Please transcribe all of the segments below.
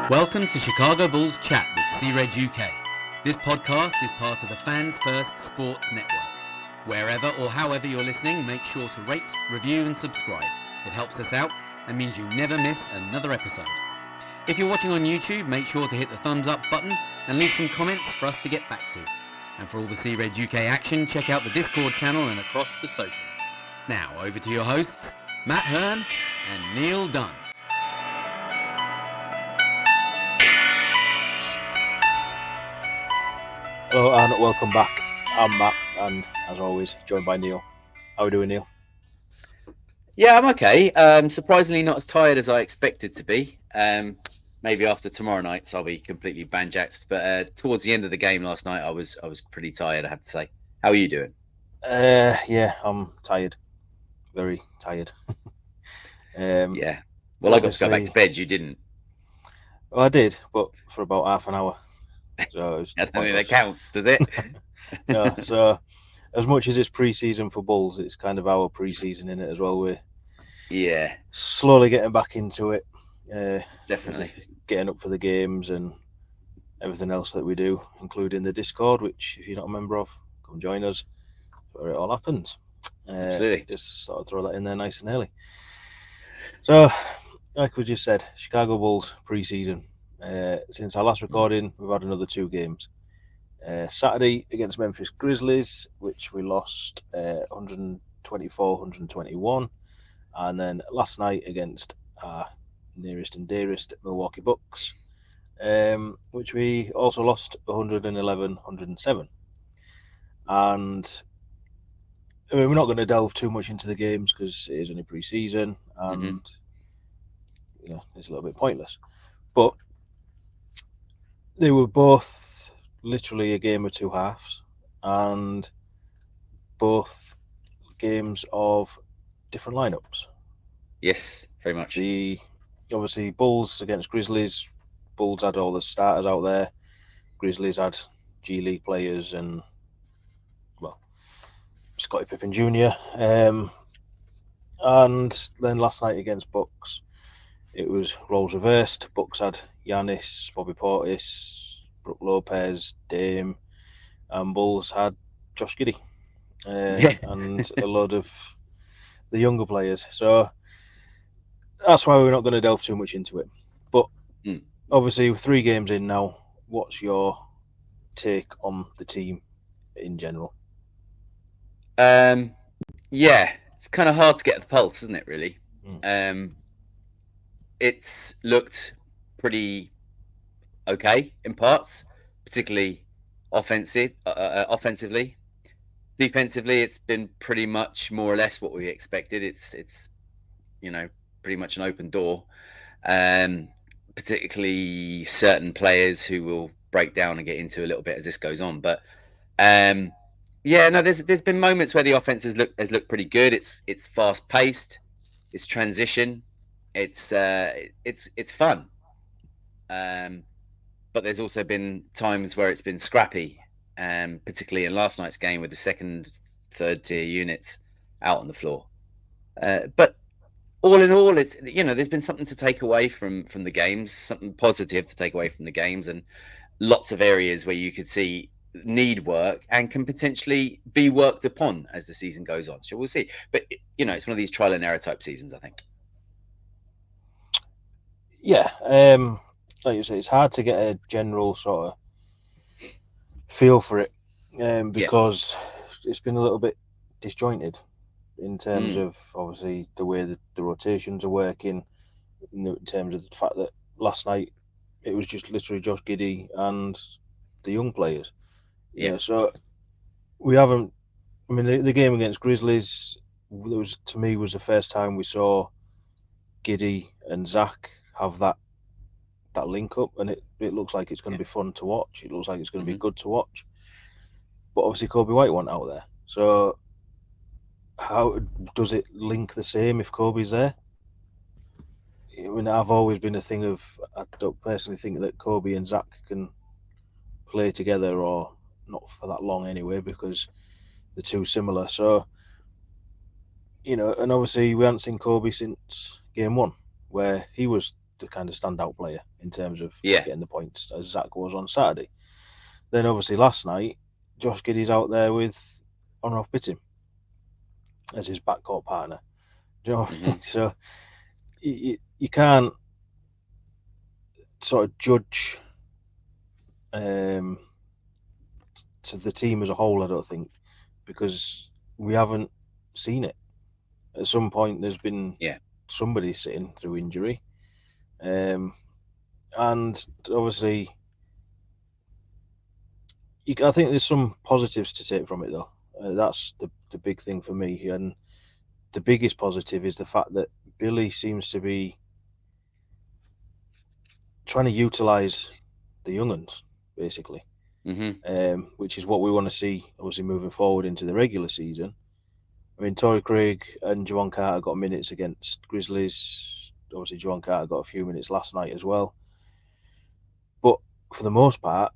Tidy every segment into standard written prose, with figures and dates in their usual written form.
Welcome to Chicago Bulls Chat with C-Red UK. This podcast is part of the Fans First Sports Network. Wherever or however you're listening, make sure to rate, review and subscribe. It helps us out and means you never miss another episode. If you're watching on YouTube, make sure to hit the thumbs up button and leave some comments for us to get back to. And for all the C-Red UK action, check out the Discord channel and across the socials. Now, over to your hosts, Matt Hearn and Neil Dunn. Hello and welcome back. I'm Matt and as always joined by Neil. How are we doing, Neil? Yeah, I'm okay. Surprisingly not as tired as I expected to be. Maybe after tomorrow night so I'll be completely banjaxed. But towards the end of the game last night I was pretty tired, I have to say. How are you doing? Yeah, I'm tired. Very tired. Yeah. Well, I got to go back to bed, you didn't. Well, I did, but for about half an hour. So I don't think that counts, does it? No, so as much as it's pre-season for Bulls, it's kind of our pre-season in it as well. We're slowly getting back into it. Definitely. Getting up for the games and everything else that we do, including the Discord, which if you're not a member of, come join us where it all happens. Absolutely. Just sort of throw that in there nice and early. So, like we just said, Chicago Bulls pre-season. Since our last recording, we've had another 2 games. Saturday against Memphis Grizzlies, which we lost 124-121. And then last night against our nearest and dearest Milwaukee Bucks, which we also lost 111-107. And I mean, we're not going to delve too much into the games because it is only pre-season and it's a little bit pointless. But they were both literally a game of 2 halves and both games of different lineups. Yes, very much. Obviously, Bulls against Grizzlies. Bulls had all the starters out there. Grizzlies had G League players and, well, Scottie Pippen Jr. And then last night against Bucks, it was roles reversed. Bucks had Giannis, Bobby Portis, Brook Lopez, Dame, and Bulls had Josh Giddey and a load of the younger players. So that's why we're not going to delve too much into it. But obviously, with 3 games in now, what's your take on the team in general? Yeah, it's kind of hard to get the pulse, isn't it, really? It's looked pretty okay in parts, particularly offensively. Defensively, it's been pretty much more or less what we expected. It's pretty much an open door. Particularly certain players who will break down and get into a little bit as this goes on. But there's been moments where the offense has looked pretty good. It's fast paced, it's transition, it's fun. But there's also been times where it's been scrappy, particularly in last night's game with the second, third tier units out on the floor. But all in all, it's there's been something to take away from the games, something positive to take away from the games, and lots of areas where you could see need work and can potentially be worked upon as the season goes on. So we'll see. But it's one of these trial and error type seasons, I think. Yeah, like you say, it's hard to get a general sort of feel for it because it's been a little bit disjointed in terms of obviously the way that the rotations are working, in terms of the fact that last night it was just literally Josh Giddey and the young players. Yeah, so we haven't. I mean, the game against Grizzlies was the first time we saw Giddey and Zach have that link up, and it looks like it's going to be fun to watch. It looks like it's going to be good to watch. But obviously, Kobe White wasn't out there, so how does it link the same if Kobe's there? I mean, I've always been a thing of, I don't personally think that Kobe and Zach can play together, or not for that long anyway, because they're too similar. So, and obviously we haven't seen Kobe since game 1, where he was the kind of standout player in terms of Yeah. getting the points, as Zach was on Saturday. Then obviously last night, Josh Giddey's out there with Onuralp Bitim as his backcourt partner. Do you know what I mean? So you can't sort of judge to the team as a whole, I don't think, because we haven't seen it. At some point, there's been somebody sitting through injury. And obviously, I think there's some positives to take from it, though. That's the big thing for me. And the biggest positive is the fact that Billy seems to be trying to utilise the young uns, basically, which is what we want to see, obviously, moving forward into the regular season. I mean, Torrey Craig and Juwan Carter got minutes against Grizzlies. Obviously, Juwan Carter got a few minutes last night as well. But for the most part,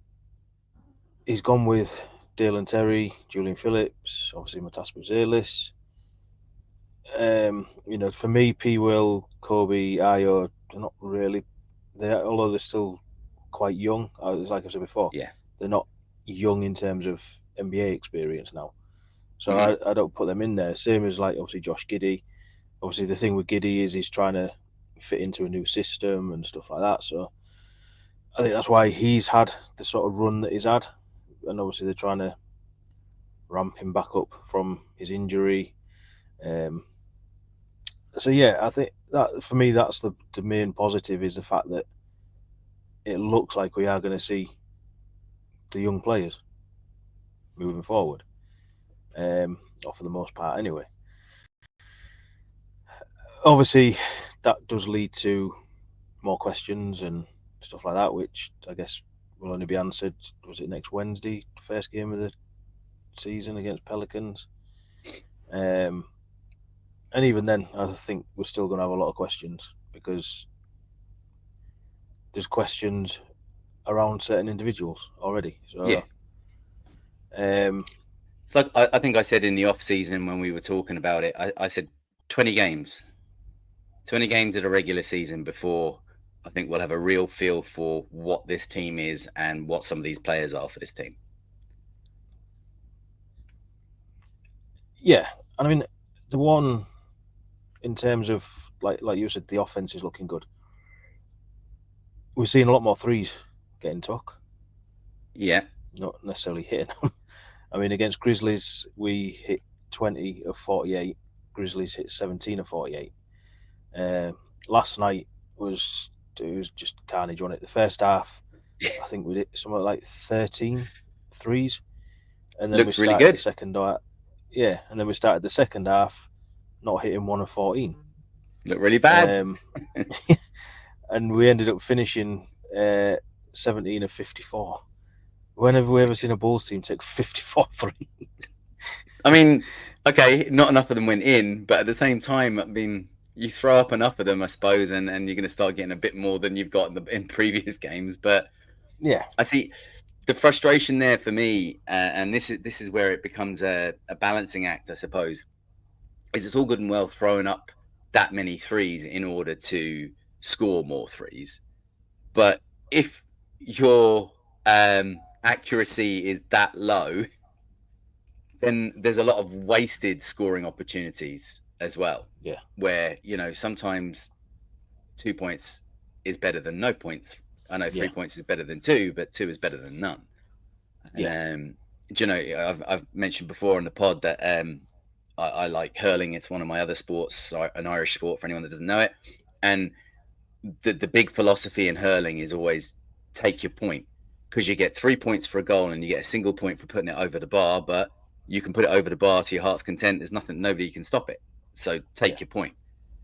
he's gone with Dalen Terry, Julian Phillips, obviously Matas Buzelis. For me, P. Will, Kobe, Ayo, they're not really there, although they're still quite young. Like I said before, they're not young in terms of NBA experience now. So I don't put them in there. Same as like obviously Josh Giddey. Obviously the thing with Giddey is he's trying to fit into a new system and stuff like that. So I think that's why he's had the sort of run that he's had. And obviously they're trying to ramp him back up from his injury. So yeah, I think that for me that's the main positive is the fact that it looks like we are going to see the young players moving forward. Or for the most part anyway. Obviously that does lead to more questions and stuff like that, which I guess will only be answered, was it next Wednesday, first game of the season against Pelicans? And even then I think we're still going to have a lot of questions because there's questions around certain individuals already. So it's like I think I said in the off season when we were talking about it, I said 20 games of the regular season before I think we'll have a real feel for what this team is and what some of these players are for this team. Yeah, I mean the one in terms of like you said, the offense is looking good. We're seeing a lot more threes getting took. Yeah, not necessarily hitting them. I mean, against Grizzlies, we hit 20 of 48. Grizzlies hit 17 of 48. Last night it was just carnage on it. The first half, I think we did something like 13 threes. And then looked we started really good. The second half. Yeah, and then we started the second half not hitting 1 of 14. Looked really bad. And we ended up finishing 17 of 54. When have we ever seen a Bulls team take 54 threes? I mean, okay, not enough of them went in, but at the same time, I mean, you throw up enough of them, I suppose, and you're going to start getting a bit more than you've got in previous games. But yeah, I see the frustration there for me, and this is where it becomes a balancing act, I suppose. Is it's all good and well throwing up that many threes in order to score more threes, but if your accuracy is that low, then there's a lot of wasted scoring opportunities as well. Yeah, where sometimes 2 points is better than no points. I know 3 points is better than 2, but 2 is better than none. Yeah. I've mentioned before on the pod that I like hurling. It's one of my other sports, an Irish sport for anyone that doesn't know it. And the big philosophy in hurling is always take your point, because you get 3 points for a goal and you get a single point for putting it over the bar, but you can put it over the bar to your heart's content. There's nobody can stop it. So take your point.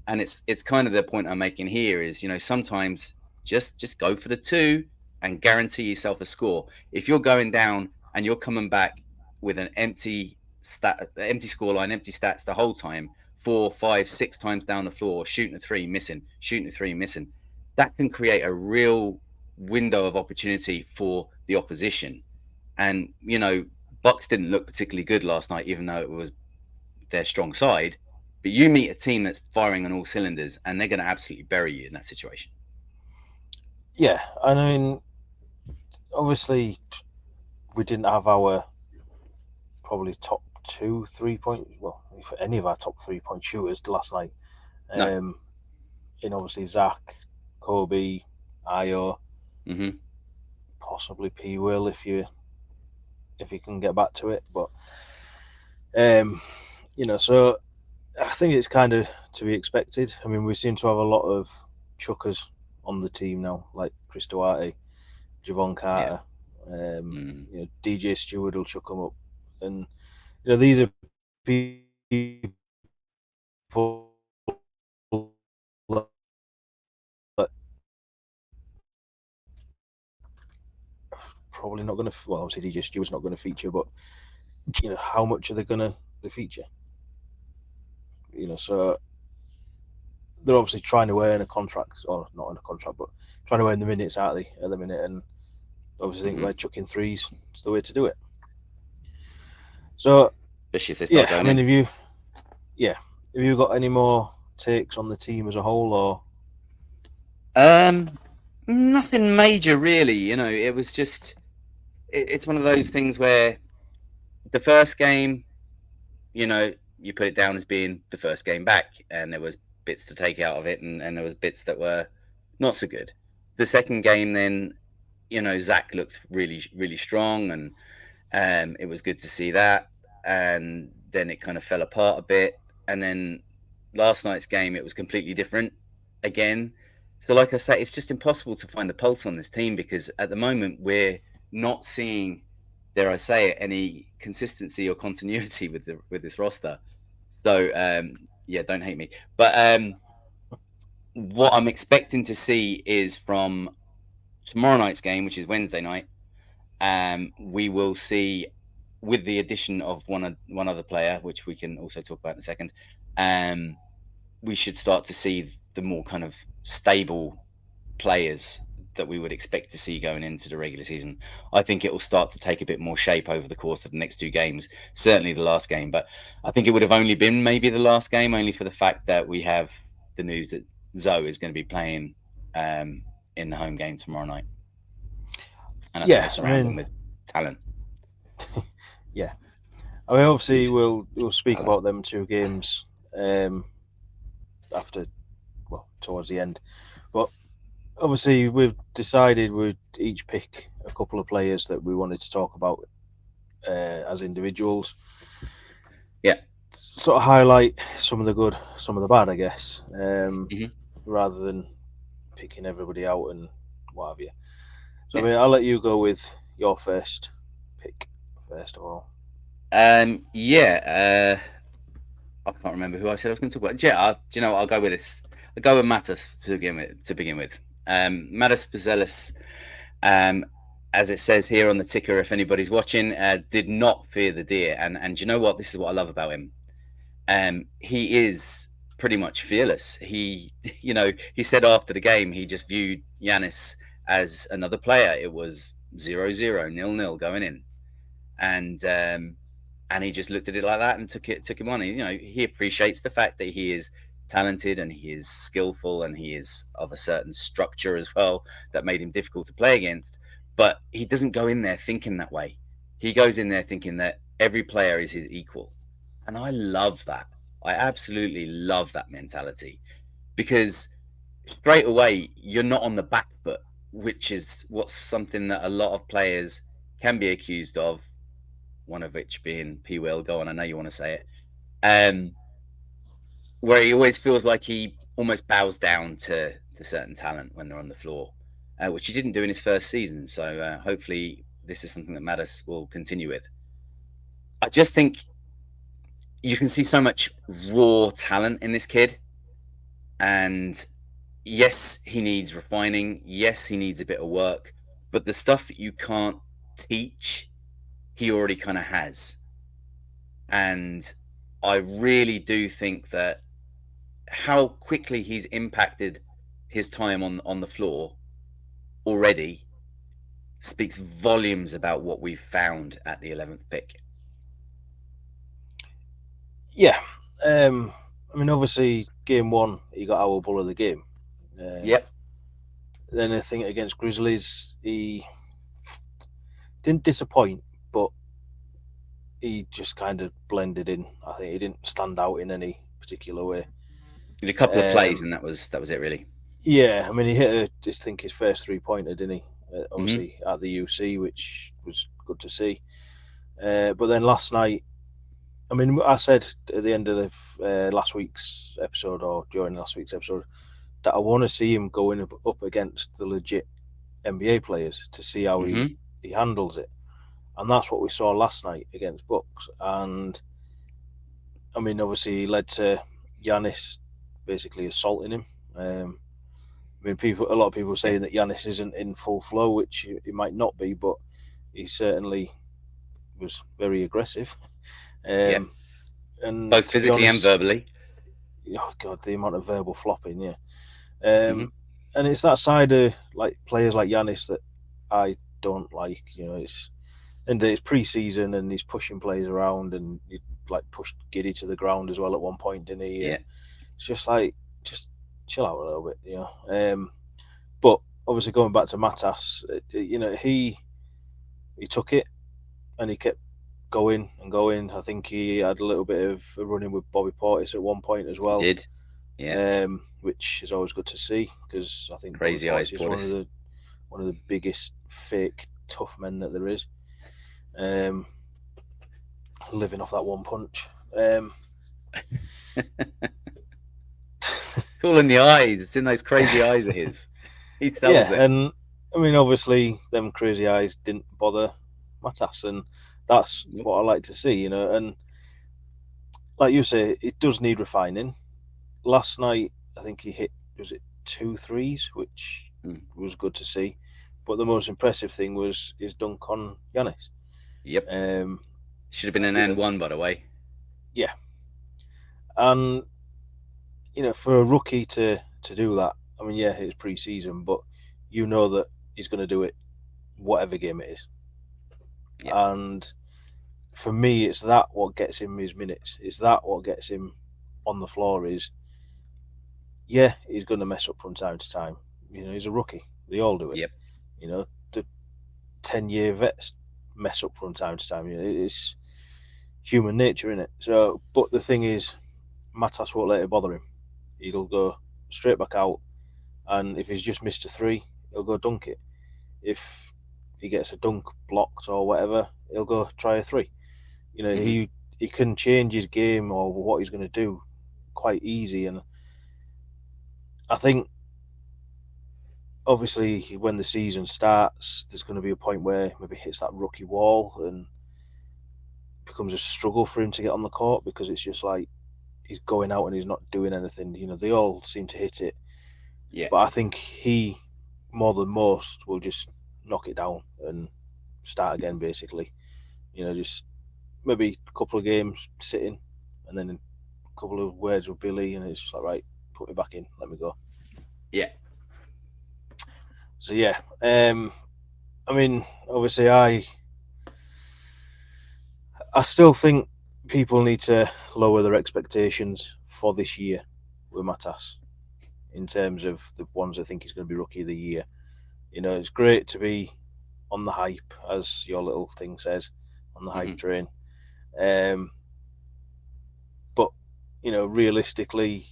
And it's kind of the point I'm making here is, sometimes just go for the 2 and guarantee yourself a score. If you're going down and you're coming back with an empty scoreline, empty stats the whole time, 4, 5, 6 times down the floor, shooting a 3, missing, that can create a real window of opportunity for the opposition. And, Bucks didn't look particularly good last night, even though it was their strong side. But you meet a team that's firing on all cylinders, and they're going to absolutely bury you in that situation. Yeah, I mean, obviously, we didn't have our probably top 2 3-point, well, if any of our top 3-point shooters last night. No. In obviously Zach, Kobe, Ayo, Mm-hmm. possibly P. Will if you can get back to it, but so I think it's kind of to be expected. I mean, we seem to have a lot of chuckers on the team now, like Chris Duarte, Javon Carter, DJ Stewart will chuck them up, and these are people that probably not going to. Well, obviously DJ Stewart's not going to feature, but how much are they going to feature? So they're obviously trying to earn a contract, or not on a contract, but trying to earn the minutes, aren't they, at the minute? And obviously think like chucking threes is the way to do it. So, especially if they start going in. Have you got any more takes on the team as a whole, or? Nothing major, really. It was just, it's one of those things where the first game, you put it down as being the first game back, and there was bits to take out of it, and there was bits that were not so good. The second game, then, Zach looked really, really strong, and it was good to see that. And then it kind of fell apart a bit. And then last night's game, it was completely different again. So, like I say, it's just impossible to find the pulse on this team, because at the moment we're not seeing, dare I say it, any consistency or continuity with this roster. So, don't hate me. But what I'm expecting to see is from tomorrow night's game, which is Wednesday night, we will see, with the addition of one other player, which we can also talk about in a second, we should start to see the more kind of stable players that we would expect to see going into the regular season. I think it will start to take a bit more shape over the course of the next two games, certainly the last game. But I think it would have only been maybe the last game, only for the fact that we have the news that Zoe is going to be playing in the home game tomorrow night. And I think we'll surround him with talent. Yeah. I mean, obviously, we'll speak about them two games after, towards the end. But obviously, we've decided we'd each pick a couple of players that we wanted to talk about as individuals. Yeah. Sort of highlight some of the good, some of the bad, I guess, rather than picking everybody out and what have you. So, I mean, I'll let you go with your first pick, first of all. I can't remember who I said I was going to talk about. Yeah, do you know what? I'll go with this. I'll go with Mattis to begin with. Mattis Buzelis, as it says here on the ticker, if anybody's watching, did not fear the deer. And you know what? This is what I love about him. He is pretty much fearless. He said after the game, he just viewed Giannis as another player. It was 0-0, 0-0 going in. And he just looked at it like that and took him on. He appreciates the fact that he is talented and he is skillful and he is of a certain structure as well that made him difficult to play against. But he doesn't go in there thinking that way. He goes in there thinking that every player is his equal. And I love that. I absolutely love that mentality, because straight away you're not on the back foot, which is what's something that a lot of players can be accused of. One of which being P. Will. Go on, I know you want to say it. Where he always feels like he almost bows down to certain talent when they're on the floor, which he didn't do in his first season. So hopefully this is something that Mattis will continue with. I just think you can see so much raw talent in this kid. And yes, he needs refining. Yes, he needs a bit of work. But the stuff that you can't teach, he already kind of has. And I really do think that how quickly he's impacted his time on the floor already speaks volumes about what we've found at the 11th pick. Yeah. I mean, obviously, game one, he got our bull of the game. Yep. then I think against Grizzlies, he didn't disappoint, but he just kind of blended in. I think he didn't stand out in any particular way. Did a couple of plays, and that was it, really. Yeah, I mean, he hit, I think, his first 3-pointer, didn't he? Obviously, at the UC, which was good to see. But then last night, I mean, I said at the end of the last week's episode, or during last week's episode, that I want to see him going up against the legit NBA players to see how he handles it. And that's what we saw last night against Bucks. And, I mean, obviously, he led to Giannis basically assaulting him. I mean, a lot of people saying that Giannis isn't in full flow, which he might not be, but he certainly was very aggressive. And both physically and verbally. Oh God, the amount of verbal flopping, yeah. And it's that side of like players like Giannis that I don't like. You know, it's preseason and he's pushing players around, and he like pushed Giddey to the ground as well at one point, didn't he? Yeah. It's just like, just chill out a little bit, you know. But obviously going back to Matas, you know, he took it and he kept going and going. I think he had a little bit of a run-in with Bobby Portis at one point as well. He did, yeah. Which is always good to see, because I think Crazy Bobby eyes Portis is one of the biggest fake tough men that there is. Living off that one punch. It's all in the eyes. It's in those crazy eyes of his. He sells it. And I mean, obviously, them crazy eyes didn't bother Matas, and that's what I like to see, you know. And like you say, it does need refining. Last night, I think he hit, was it 2 threes, which was good to see. But the most impressive thing was his dunk on Giannis. Yep. Should have been an N1, by the way. Yeah. And, you know, for a rookie to do that, I mean, yeah, it's pre-season, but you know that he's going to do it whatever game it is. Yep. And for me, it's that what gets him his minutes. It's that what gets him on the floor is, yeah, he's going to mess up from time to time. You know, he's a rookie. They all do it. Yep. You know, the 10-year vets mess up from time to time. You know, it's human nature, isn't it? So, but the thing is, Matas won't let it bother him. He'll go straight back out, and if he's just missed a 3, he'll go dunk it. If he gets a dunk blocked or whatever, he'll go try a 3. You know, he can change his game or what he's going to do quite easy. And I think, obviously, when the season starts, there's going to be a point where maybe hits that rookie wall and becomes a struggle for him to get on the court, because it's just like he's going out and he's not doing anything. You know, they all seem to hit it. Yeah. But I think he, more than most, will just knock it down and start again, basically. You know, just maybe a couple of games sitting, and then a couple of words with Billy, and it's just like, right, put me back in, let me go. Yeah. So yeah, I mean, obviously, I still think people need to lower their expectations for this year with Matas, in terms of the ones I think he's going to be rookie of the year. You know, it's great to be on the hype, as your little thing says, on the hype train. But, you know, realistically,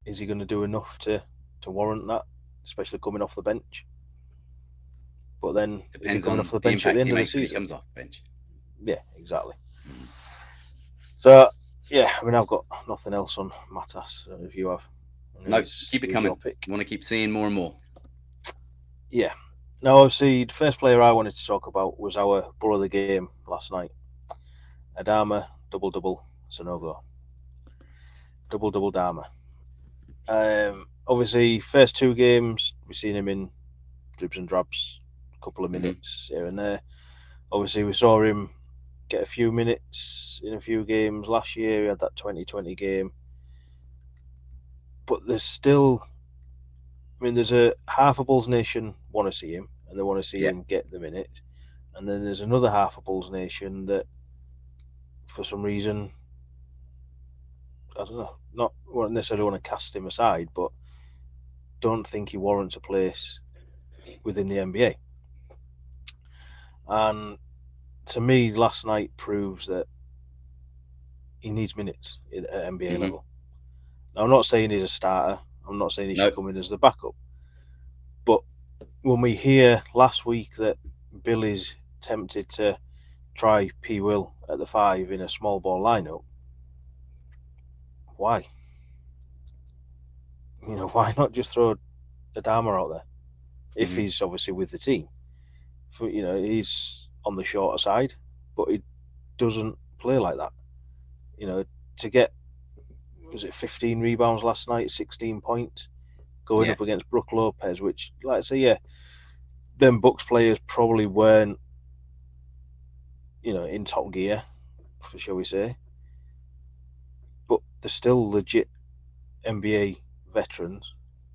is he going to do enough to warrant that, especially coming off the bench? But then, is he coming off the bench at the end of the season? He comes off the bench. Yeah, exactly. So, yeah, I mean, I've got nothing else on Matas, if you have. No, keep it coming. I want to keep seeing more and more. Yeah. Now, obviously, the first player I wanted to talk about was our bull of the game last night. Adama Double Double Sanogo. Double Double Dama. Obviously, first 2 games, we've seen him in dribs and drabs, a couple of minutes here and there. Obviously, we saw him get a few minutes in a few games last year. He had that 2020 game. But there's still, I mean, there's a half of Bulls Nation want to see him, and they want to see him get the minute. And then there's another half of Bulls Nation that, for some reason, I don't know, not necessarily want to cast him aside, but don't think he warrants a place within the NBA. And to me, last night proves that he needs minutes at NBA level. Now, I'm not saying he's a starter. I'm not saying he should come in as the backup. But when we hear last week that Billy's tempted to try P. Will at the 5 in a small ball lineup, why? Why not just throw Adama out there if he's obviously with the team? He's on the shorter side, but he doesn't play like that. To get, was it 15 rebounds last night, 16 points, going up against Brook Lopez, which, like I say, them Bucks players probably weren't, in top gear, shall we say. But they're still legit NBA veterans,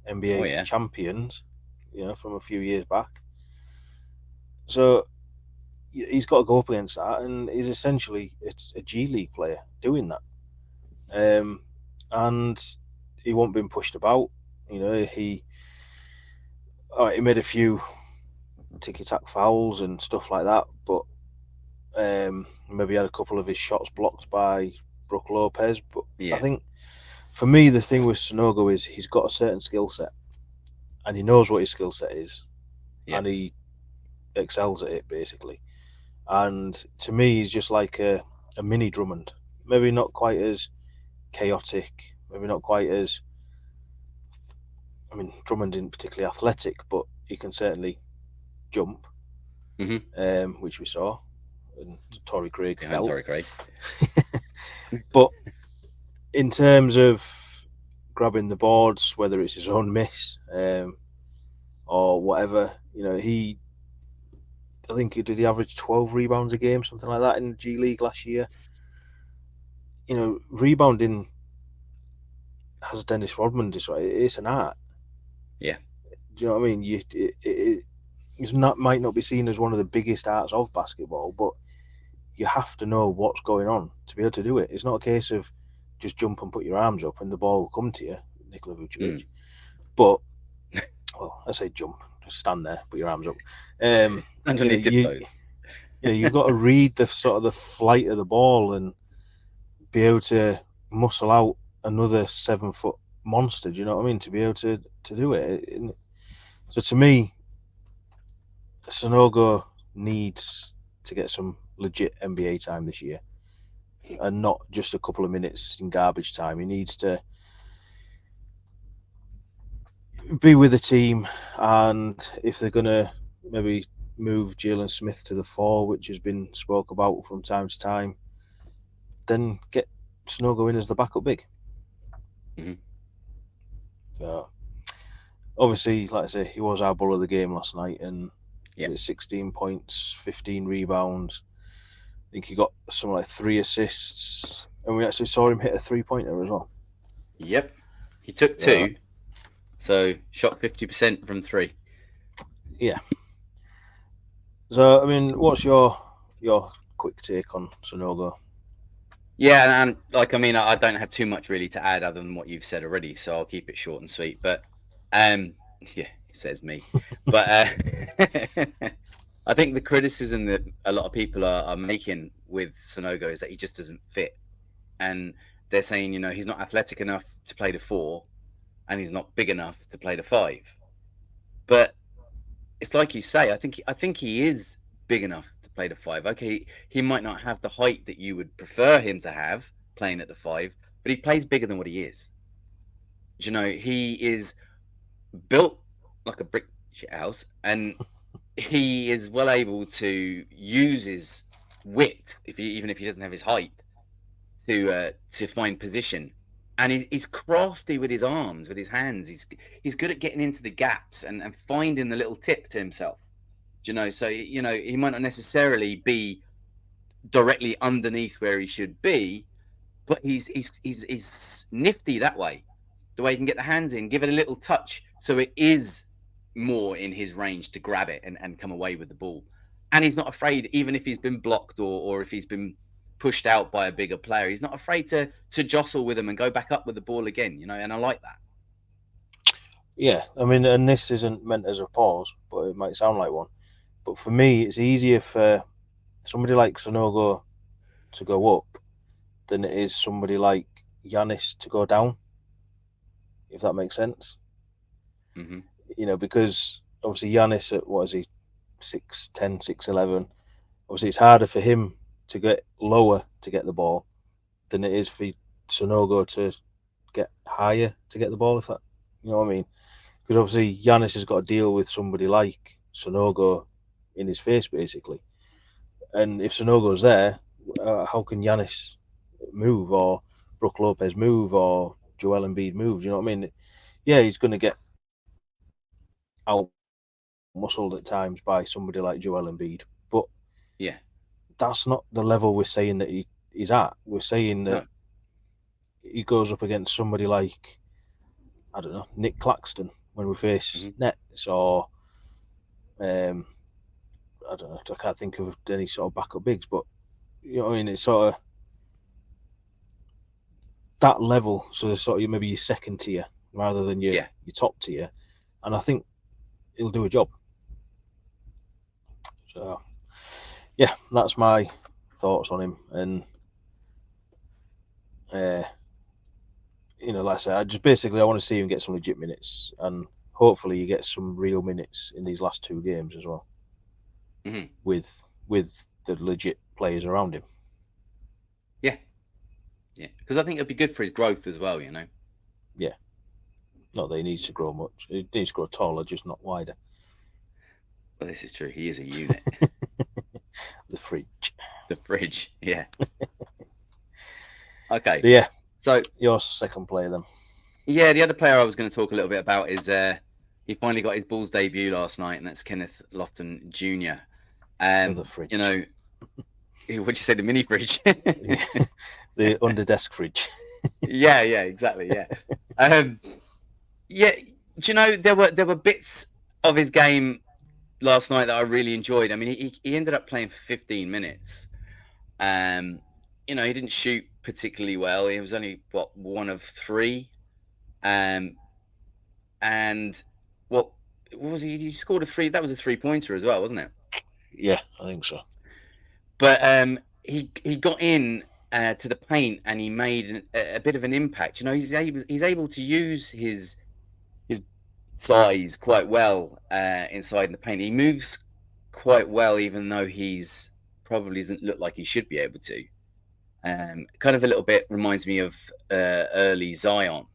NBA champions, from a few years back. So he's got to go up against that, and he's essentially it's a G League player doing that. And he won't been pushed about. He made a few ticky-tack fouls and stuff like that, but maybe had a couple of his shots blocked by Brook Lopez. But I think for me, the thing with Sanogo is he's got a certain skill set, and he knows what his skill set is, and he excels at it basically. And to me, he's just like a mini Drummond. Maybe not quite as chaotic, maybe not quite as... Drummond isn't particularly athletic, but he can certainly jump, which we saw. And Torrey Craig fell. Torrey Craig. But in terms of grabbing the boards, whether it's his own miss or whatever, I think he average 12 rebounds a game, something like that, in the G League last year. Rebounding, as Dennis Rodman described, it's an art. Yeah. Do you know what I mean? It might not be seen as one of the biggest arts of basketball, but you have to know what's going on to be able to do it. It's not a case of just jump and put your arms up and the ball will come to you, Nikola Vucevic. But, well, I say jump, just stand there, put your arms up. Underneath tiptoes. You've got to read the sort of the flight of the ball and be able to muscle out another 7-foot monster. Do you know what I mean? To be able to do it. So to me, Sanogo needs to get some legit NBA time this year, and not just a couple of minutes in garbage time. He needs to be with the team, and if they're gonna maybe move Jalen Smith to the 4, which has been spoke about from time to time, then get Sanogo in as the backup big. Obviously, like I say, he was our bull of the game last night, and 16 points, 15 rebounds. I think he got something like 3 assists, and we actually saw him hit a 3-pointer as well. Yep, he took 2, so shot 50% from 3. Yeah. So, what's your quick take on Sanogo? Yeah, and I don't have too much really to add other than what you've said already, so I'll keep it short and sweet. But it says me. But I think the criticism that a lot of people are making with Sanogo is that he just doesn't fit, and they're saying he's not athletic enough to play the 4, and he's not big enough to play the 5. But it's like you say, I think he is big enough to play the 5. Okay, he might not have the height that you would prefer him to have playing at the 5, but he plays bigger than what he is. He is built like a brick shit house, and he is well able to use his width, even if he doesn't have his height, to find position. And he's crafty with his arms, with his hands. He's good at getting into the gaps and finding the little tip to himself. So he might not necessarily be directly underneath where he should be, but he's nifty that way. The way he can get the hands in, give it a little touch, so it is more in his range to grab it and come away with the ball. And he's not afraid, even if he's been blocked or if he's been pushed out by a bigger player, he's not afraid to jostle with him and go back up with the ball again. And I like that. Yeah, I mean, and this isn't meant as a pause, but it might sound like one. But for me, it's easier for somebody like Sanogo to go up than it is somebody like Giannis to go down, if that makes sense. Mm-hmm. You know, because obviously Giannis at, what is he, 6'10", 6'11", obviously it's harder for him to get lower to get the ball than it is for Sanogo to get higher to get the ball, if that, you know what I mean? Because obviously Giannis has got to deal with somebody like Sanogo in his face, basically. And if Sanogo's there, how can Giannis move, or Brook Lopez move, or Joel Embiid move? You know what I mean? Yeah, he's going to get out muscled at times by somebody like Joel Embiid, but Yeah, that's not the level we're saying that he's at. We're saying that he goes up against somebody like, I don't know, Nick Claxton when we face Nets, or I don't know, I can't think of any sort of backup bigs, but you know what I mean? It's sort of that level, so there's sort of maybe your second tier rather than your top tier, and I think he'll do a job. So yeah, that's my thoughts on him. And you know, like I said, I want to see him get some legit minutes, and hopefully he gets some real minutes in these last 2 games as well, with the legit players around him. Yeah, because I think it'd be good for his growth as well, you know. Yeah, not that he needs to grow much. He needs to grow taller, just not wider. Well, this is true. He is a unit. The fridge. Yeah. Okay. But yeah. So your second player then. Yeah, the other player I was going to talk a little bit about is he finally got his Bulls debut last night, and that's Kenneth Lofton Jr. The fridge. You know, what'd you say? The mini fridge? The under desk fridge. yeah, exactly. Yeah. Yeah. Do you know there were bits of his game last night that I really enjoyed. I mean, he ended up playing for 15 minutes. You know, he didn't shoot particularly well. He was only one of 3. And what was he? He scored a 3. That was a 3-pointer as well, wasn't it? Yeah, I think so. But he got in to the paint, and he made a bit of an impact. You know, he's able to use his size quite well inside the paint. He moves quite well, even though he's probably doesn't look like he should be able to. Kind of a little bit reminds me of early Zion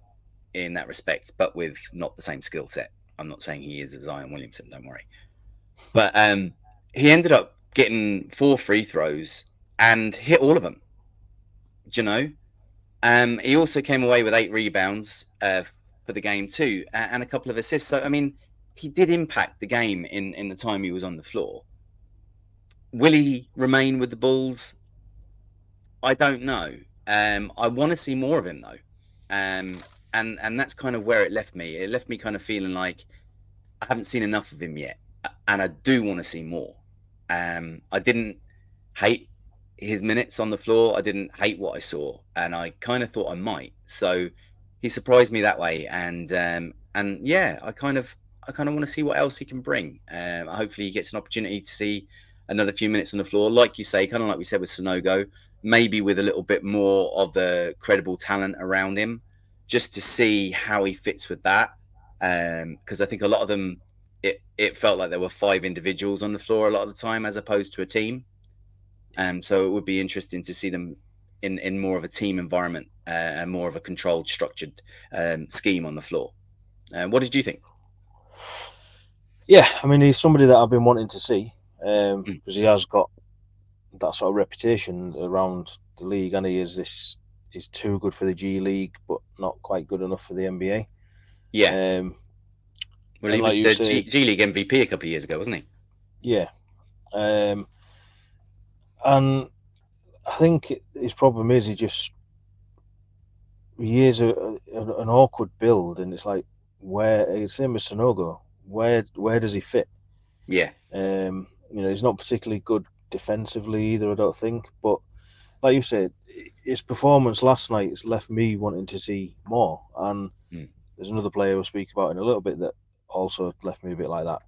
in that respect, but with not the same skill set. I'm not saying he is a Zion Williamson, don't worry. But he ended up getting 4 free throws and hit all of them. Do you know? He also came away with 8 rebounds for the game too, and a couple of assists. So, I mean, he did impact the game in the time he was on the floor. Will he remain with the Bulls? I don't know. I want to see more of him though. And that's kind of where it left me. It left me kind of feeling like I haven't seen enough of him yet, and I do want to see more. I didn't hate his minutes on the floor. I didn't hate what I saw, and I kind of thought I might. So he surprised me that way, and yeah, I kind of want to see what else he can bring. Hopefully, he gets an opportunity to see another few minutes on the floor, like you say, kind of like we said with Sanogo, maybe with a little bit more of the credible talent around him, just to see how he fits with that. Because I think a lot of them, it felt like there were 5 individuals on the floor a lot of the time, as opposed to a team. So it would be interesting to see them in more of a team environment and more of a controlled, structured scheme on the floor. What did you think? Yeah, I mean, he's somebody that I've been wanting to see because he has got that sort of reputation around the league, and he's too good for the G League, but not quite good enough for the NBA. Yeah. Well, he was the G League MVP a couple of years ago, wasn't he? Yeah. And I think his problem is he is an awkward build, and it's like, same as Sanogo, where does he fit? Yeah. You know, he's not particularly good defensively either, I don't think. But like you said, his performance last night has left me wanting to see more. And there's another player we'll speak about in a little bit that also left me a bit like that.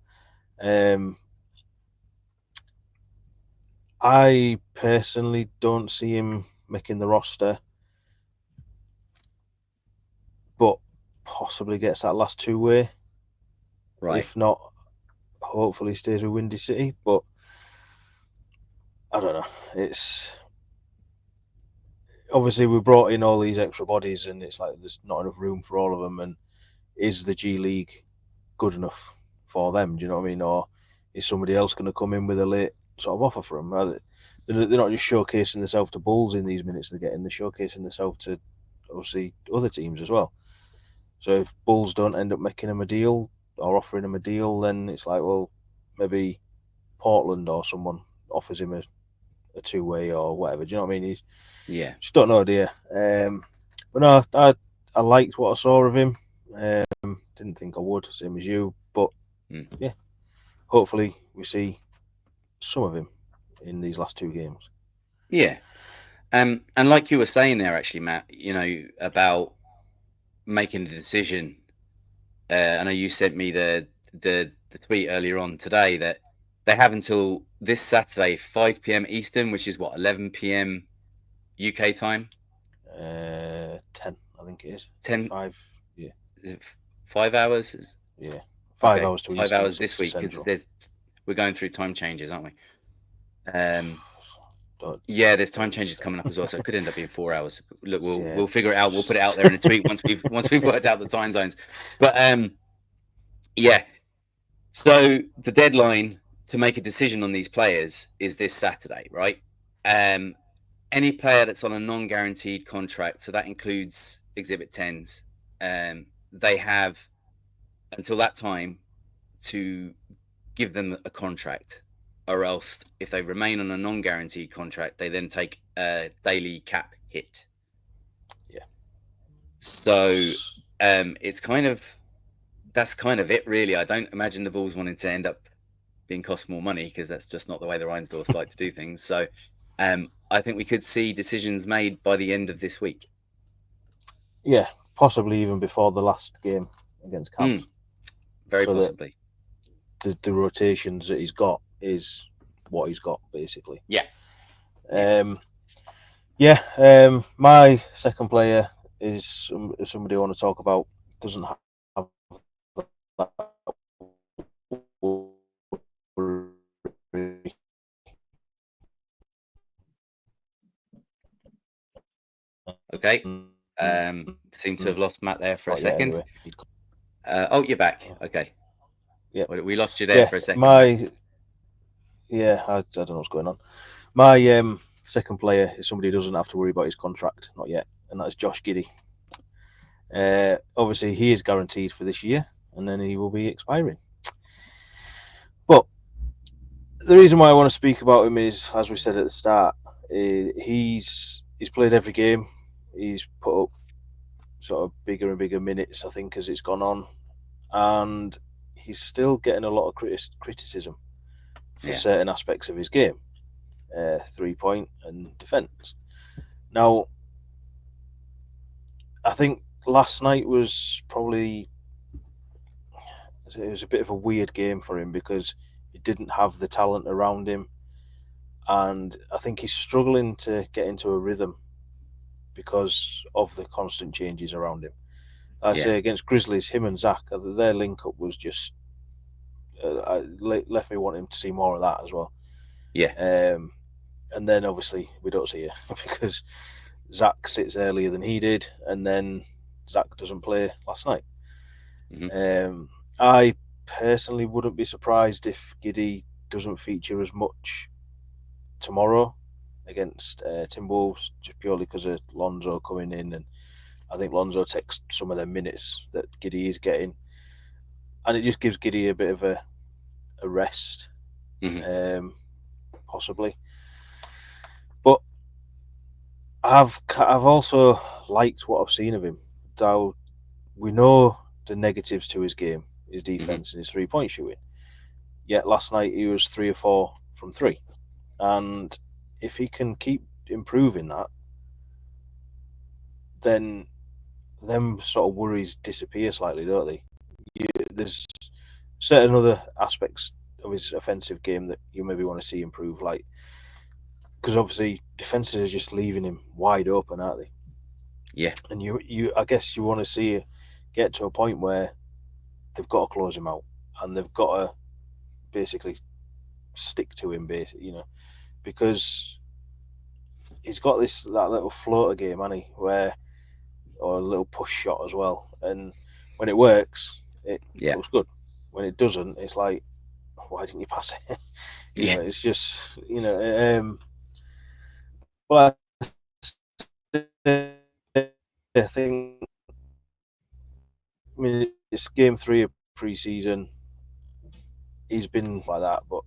I personally don't see him making the roster, but possibly gets that last two-way. Right. If not, hopefully stays with Windy City. But I don't know. It's obviously we brought in all these extra bodies, and it's like there's not enough room for all of them. And is the G League good enough for them? Do you know what I mean? Or is somebody else going to come in with a late sort of offer for them? They're not just showcasing themselves to Bulls in these minutes they're getting. They're showcasing themselves to obviously other teams as well. So if Bulls don't end up making him a deal or offering him a deal, then it's like, well, maybe Portland or someone offers him a two-way or whatever. Do you know what I mean? Just don't know, do you? But no, I liked what I saw of him. Didn't think I would, same as you. But yeah, hopefully we see some of him in these last two games. Yeah. And like you were saying there, actually, Matt, you know, about making a decision. I know you sent me the tweet earlier on today that they have until this Saturday, 5 p.m. Eastern, which is what, 11 p.m. UK time? 10, I think it is. 10? 5, yeah. Is it 5 hours? Yeah. 5 hours to 5 Eastern, hours this week, because we're going through time changes, aren't we? Yeah, there's time changes coming up as well, so it could end up being 4 hours. Look, we'll figure it out. We'll put it out there in a tweet once we've worked out the time zones. But yeah. So the deadline to make a decision on these players is this Saturday, right? Any player that's on a non-guaranteed contract, so that includes Exhibit 10s, they have until that time to give them a contract, or else if they remain on a non-guaranteed contract, they then take a daily cap hit. Yeah. So it's that's kind of it, really. I don't imagine the Bulls wanting to end up being cost more money, because that's just not the way the Reinsdorfs like to do things. So I think we could see decisions made by the end of this week. Yeah, possibly even before the last game against Cavs. Very so possibly. The rotations that he's got is what he's got, basically. Yeah. My second player is somebody I want to talk about. Doesn't have that. Okay. Seem to have lost Matt there for a second. Anyway. You're back. Okay. Yeah. We lost you there for a second. I don't know what's going on. My second player is somebody who doesn't have to worry about his contract, not yet, and that's Josh Giddey. Obviously, he is guaranteed for this year, and then he will be expiring. But the reason why I want to speak about him is, as we said at the start, he's played every game. He's put up sort of bigger and bigger minutes, I think, as it's gone on, and he's still getting a lot of criticism for certain aspects of his game, 3-point and defense. Now, I think last night was probably a bit of a weird game for him because he didn't have the talent around him, and I think he's struggling to get into a rhythm because of the constant changes around him. I say against Grizzlies, him and Zach, their link up was just left me wanting to see more of that as well. Yeah. And then obviously we don't see it because Zach sits earlier than he did, and then Zach doesn't play last night. Mm-hmm. I personally wouldn't be surprised if Giddey doesn't feature as much tomorrow against Timberwolves, just purely because of Lonzo coming in, and I think Lonzo takes some of the minutes that Giddey is getting, and it just gives Giddey a bit of a rest, possibly. But I've also liked what I've seen of him. Now, we know the negatives to his game, his defense and his 3-point shooting. Yet last night he was 3 or 4 from 3, and if he can keep improving that, then them sort of worries disappear slightly, don't they? There's certain other aspects of his offensive game that you maybe want to see improve, like because obviously defenses are just leaving him wide open, aren't they? Yeah. And I guess you want to see it get to a point where they've got to close him out and they've got to basically stick to him, basically, because he's got that little floater game, hasn't he? Or a little push shot as well, and when it works, it looks good. When it doesn't, it's like, why didn't you pass it? It's just but I think, it's game 3 of pre-season. He's been like that, but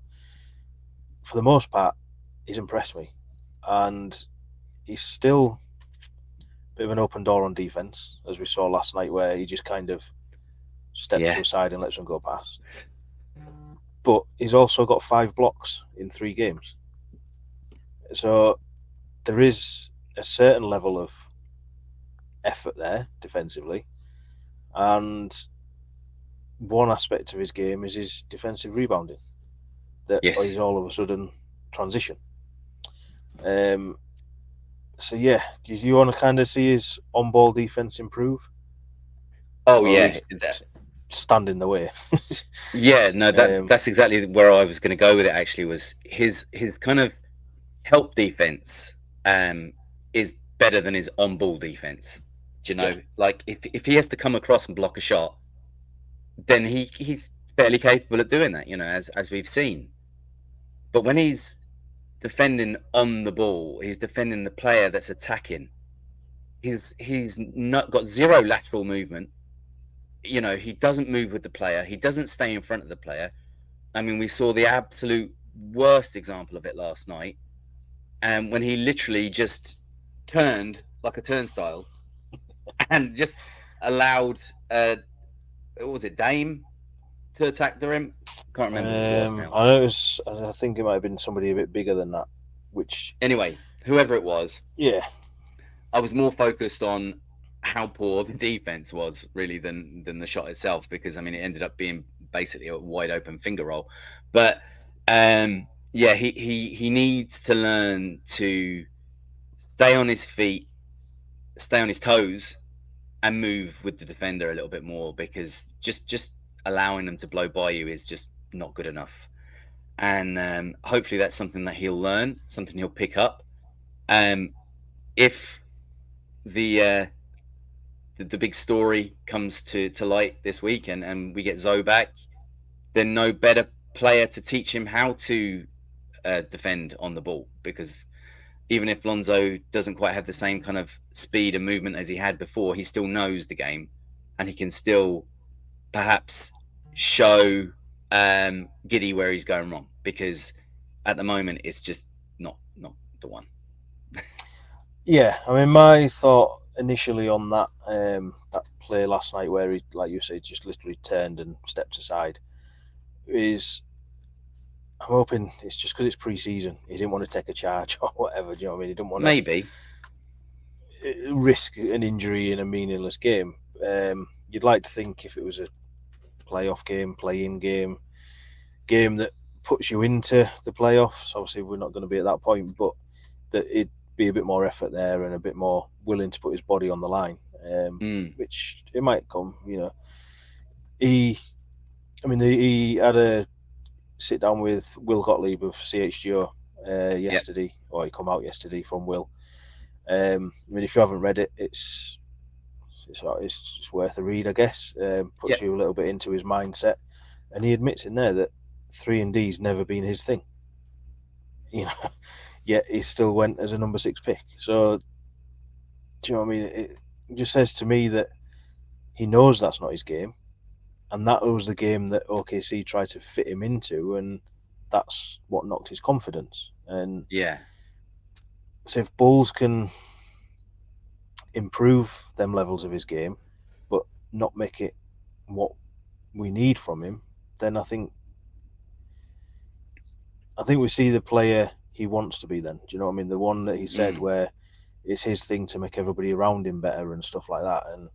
for the most part, he's impressed me, and he's still a bit of an open door on defense, as we saw last night, where he just kind of steps to the side and lets them go past. But he's also got 5 blocks in 3 games, so there is a certain level of effort there defensively, and one aspect of his game is his defensive rebounding that is all of a sudden transition. So do you want to kind of see his on-ball defense improve? Oh, yeah. Stand in the way. That's exactly where I was going to go with it, actually, was his kind of help defense is better than his on-ball defense. Do you know? Like, if he has to come across and block a shot, then he's fairly capable of doing that, as we've seen. But when he's defending on the ball, he's defending the player that's attacking. He's not got 0 lateral movement. He doesn't move with the player. He doesn't stay in front of the player. I mean, we saw the absolute worst example of it last night, and when he literally just turned like a turnstile and just allowed what was it, Dame, to attack the rim? Can't remember who it was now. I think it might have been somebody a bit bigger than that. Anyway, whoever it was. Yeah. I was more focused on how poor the defense was, really, than the shot itself, because, I mean, it ended up being basically a wide open finger roll. But, he needs to learn to stay on his feet, stay on his toes, and move with the defender a little bit more, because just allowing them to blow by you is just not good enough. And hopefully that's something that he'll learn, something he'll pick up. If the big story comes to light this week and we get Zoe back, then no better player to teach him how to defend on the ball, because even if Lonzo doesn't quite have the same kind of speed and movement as he had before, he still knows the game, and he can still perhaps show Giddey where he's going wrong, because at the moment it's just not the one. Yeah, I mean, my thought initially on that play last night, where he, like you said, just literally turned and stepped aside, is I'm hoping it's just because it's pre-season. He didn't want to take a charge or whatever. Do you know what I mean? He didn't want to risk an injury in a meaningless game. You'd like to think if it was a playoff game, play-in game that puts you into the playoffs. Obviously, we're not going to be at that point, but that it'd be a bit more effort there and a bit more willing to put his body on the line, which it might come. He had a sit down with Will Gottlieb of CHGO yesterday, or he come out yesterday from Will. I mean, if you haven't read it, it's worth a read, I guess. Puts you a little bit into his mindset, and he admits in there that 3-and-D's never been his thing. Yet he still went as a number 6 pick. So, do you know what I mean? It just says to me that he knows that's not his game, and that was the game that OKC tried to fit him into, and that's what knocked his confidence. And so if Bulls can improve them levels of his game, but not make it what we need from him, then I think we see the player he wants to be then. Do you know what I mean? The one that he said where it's his thing to make everybody around him better and stuff like that. And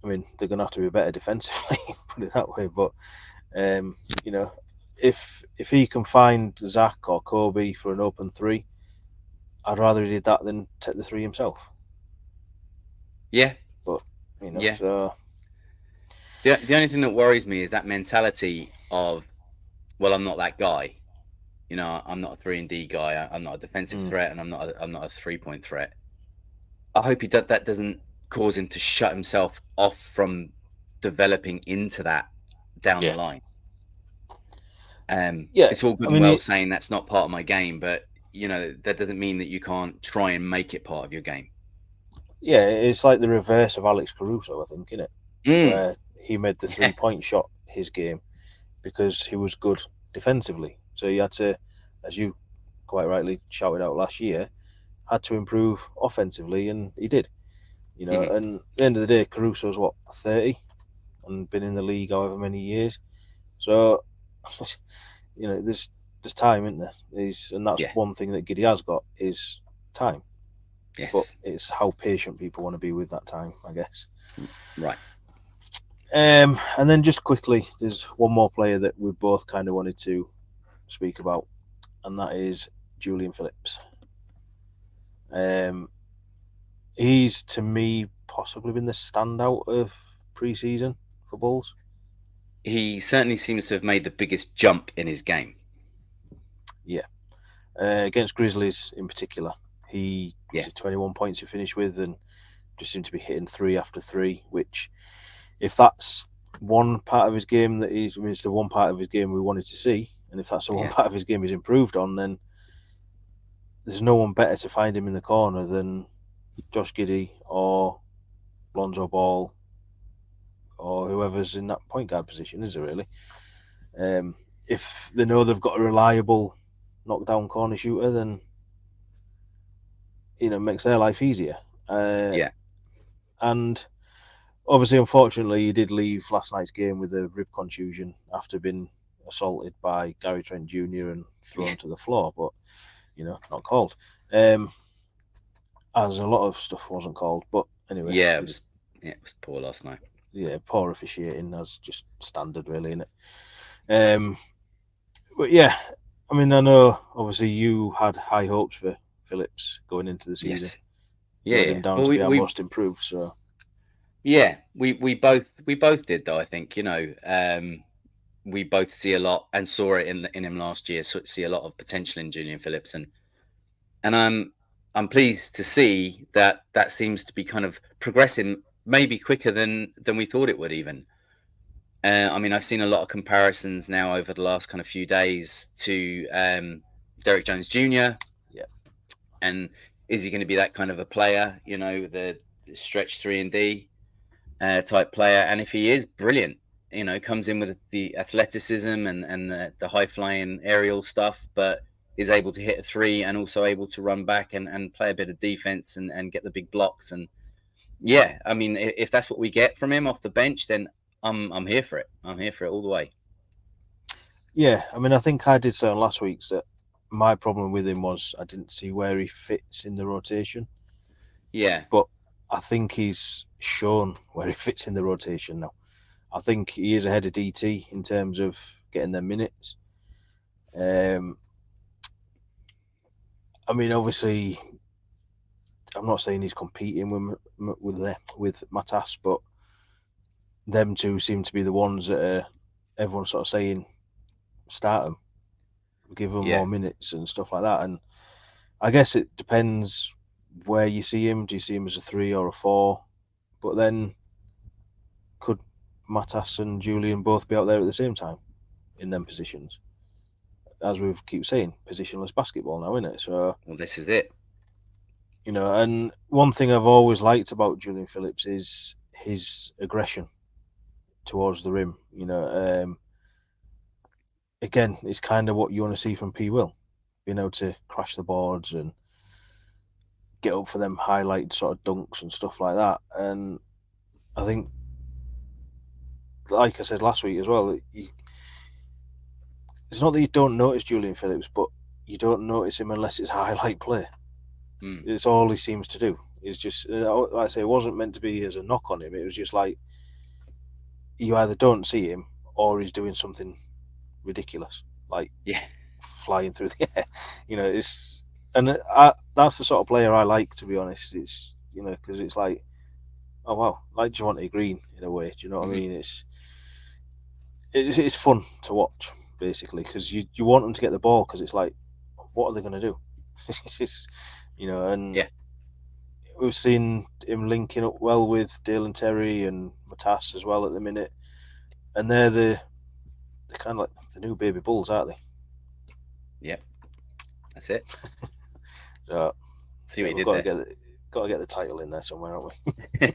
I mean, they're going to have to be better defensively, put it that way. But you know, if he can find Zach or Kobe for an open three, I'd rather he did that than take the three himself. Yeah. But so the only thing that worries me is that mentality of, well, I'm not that guy. You know, I'm not a 3-and-D guy. I'm not a defensive threat, and I'm not a 3-point threat. I hope that doesn't cause him to shut himself off from developing into that down the line. It's all good and well saying that's not part of my game, but you know, that doesn't mean that you can't try and make it part of your game. Yeah, it's like the reverse of Alex Caruso, I think, isn't it? Where he made the 3-point shot his game because he was good defensively. So he had to, as you quite rightly shouted out last year, had to improve offensively, and he did. You know, and at the end of the day, Caruso's 30 and been in the league however many years. So, you know, there's time, isn't there? And that's one thing that Giddey has got is time. Yes. But it's how patient people want to be with that time, I guess. Right. And then just quickly, there's one more player that we both kind of wanted to speak about, and that is Julian Phillips. He's, to me, possibly been the standout of preseason for Bulls. He certainly seems to have made the biggest jump in his game. Yeah. Against Grizzlies in particular. He was 21 points he finished with and just seemed to be hitting 3 after 3, which, if that's one part of his game it's the one part of his game we wanted to see, and if that's the one part of his game he's improved on, then there's no one better to find him in the corner than Josh Giddey or Lonzo Ball or whoever's in that point guard position, is there really? If they know they've got a reliable knockdown corner shooter, then you know, makes their life easier. And obviously, unfortunately, he did leave last night's game with a rib contusion after being assaulted by Gary Trent Jr. and thrown to the floor, but you know, not called. As a lot of stuff wasn't called, but anyway. It was poor last night. Yeah, poor officiating, as just standard, really, isn't it? But yeah, I mean, I know obviously you had high hopes for Phillips going into the season. Yes. Him down to be our most improved. So yeah, we both did, though. I think, you know, we both see a lot and saw it in him last year. So see a lot of potential in Julian Phillips, and I'm pleased to see that seems to be kind of progressing, maybe quicker than we thought it would even. I mean, I've seen a lot of comparisons now over the last kind of few days to Derrick Jones Jr. Yeah. And is he going to be that kind of a player, you know, the stretch 3-and-D type player? And if he is, brilliant. You know, comes in with the athleticism and the high-flying aerial stuff, but is able to hit a 3 and also able to run back and play a bit of defense and get the big blocks. And yeah, I mean, if that's what we get from him off the bench, then I'm here for it. I'm here for it all the way. Yeah, I mean, I think I did say on last week's that my problem with him was I didn't see where he fits in the rotation. Yeah. But I think he's shown where he fits in the rotation now. I think he is ahead of DT in terms of getting their minutes. I mean, obviously, I'm not saying he's competing with Matas, but them two seem to be the ones that everyone's sort of saying start them, give them more minutes and stuff like that. And I guess it depends where you see him. Do you see him as a 3 or a 4? But then could Matas and Julian both be out there at the same time in them positions? As we keep saying, positionless basketball now, isn't it? So, well, this is it. You know, and one thing I've always liked about Julian Phillips is his aggression towards the rim. You know, again, it's kind of what you want to see from P. Will, being able to crash the boards and get up for them highlight sort of dunks and stuff like that. And I think, like I said last week as well, it's not that you don't notice Julian Phillips, but you don't notice him unless it's a highlight play. It's all he seems to do. It's just, like I say, it wasn't meant to be as a knock on him. It was just like, you either don't see him or he's doing something ridiculous, like flying through the air. That's the sort of player I like, to be honest. It's because it's like, oh wow, like Javonte Green in a way. Do you know what I mean? It's fun to watch, basically, because you want them to get the ball, because it's like, what are they going to do? We've seen him linking up well with Dalen Terry and Matas as well at the minute, and they're kind of like the new baby Bulls, aren't they? Yep, that's it. So, see what you did there. Got to get the title in there somewhere, haven't we?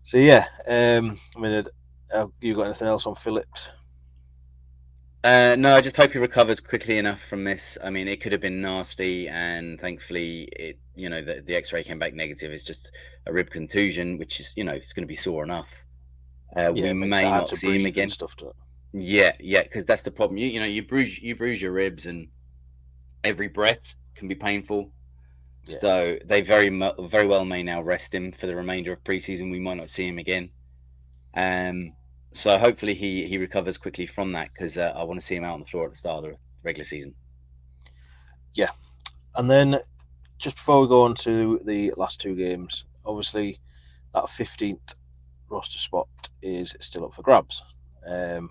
So yeah, you got anything else on Phillips? No, I just hope he recovers quickly enough from this. I mean, it could have been nasty, and thankfully, the X-ray came back negative. It's just a rib contusion, which is, it's going to be sore enough. We may not see him again. Yeah, because that's the problem. You bruise your ribs, and every breath can be painful. Yeah. So they very well may now rest him for the remainder of preseason. We might not see him again. So hopefully he recovers quickly from that, because I want to see him out on the floor at the start of the regular season. Yeah. And then just before we go on to the last two games, obviously that 15th roster spot is still up for grabs. And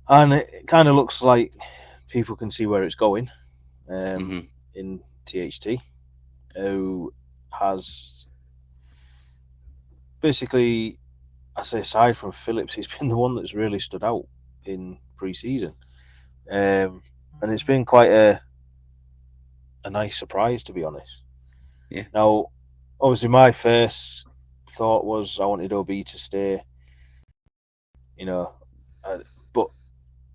it kind of looks like people can see where it's going in THT, who has basically, I say, aside from Phillips, he's been the one that's really stood out in pre-season. And it's been quite a nice surprise, to be honest. Yeah. Now, obviously, my first thought was I wanted OB to stay, but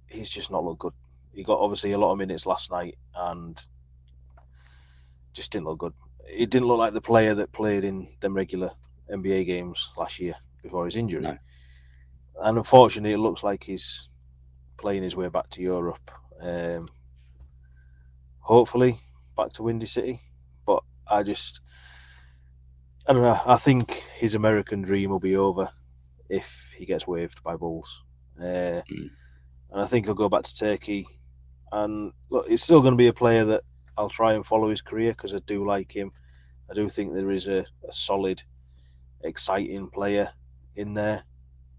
he's just not looked good. He got obviously a lot of minutes last night and just didn't look good. He didn't look like the player that played in them regular NBA games last year before his injury. No. And unfortunately, it looks like he's playing his way back to Europe. Hopefully, back to Windy City. But I don't know. I think his American dream will be over if he gets waived by Bulls. And I think he'll go back to Turkey. And look, it's still going to be a player that I'll try and follow his career, because I do like him. I do think there is a solid, exciting player in there.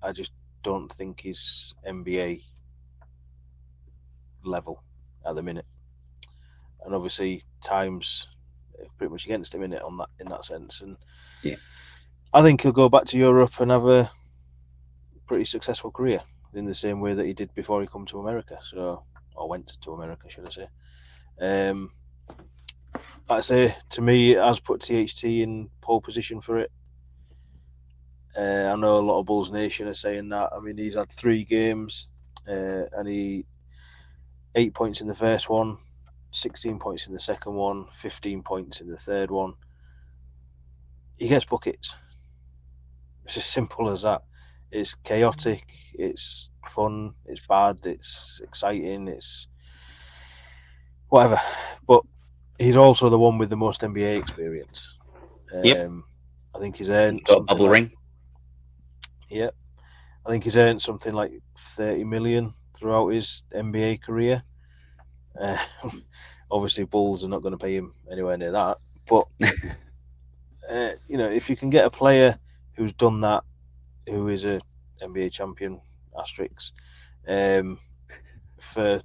I just don't think he's NBA level at the minute. And obviously, time's pretty much against him in that sense. And yeah, I think he'll go back to Europe and have a pretty successful career in the same way that he did before he come to America. Or went to America, should I say. Like I say, to me, it has put THT in pole position for it. I know a lot of Bulls Nation are saying that. I mean, he's had 3 games, and he 8 points in the first one, 16 points in the second one, 15 points in the third one. He gets buckets. It's as simple as that. It's chaotic, it's fun, it's bad, it's exciting, it's whatever. But he's also the one with the most NBA experience. Yep. I think he's earned got double ring. Yeah, I think he's earned something like 30 million throughout his NBA career. Obviously, Bulls are not going to pay him anywhere near that. But if you can get a player who's done that, who is a NBA champion, asterisk, for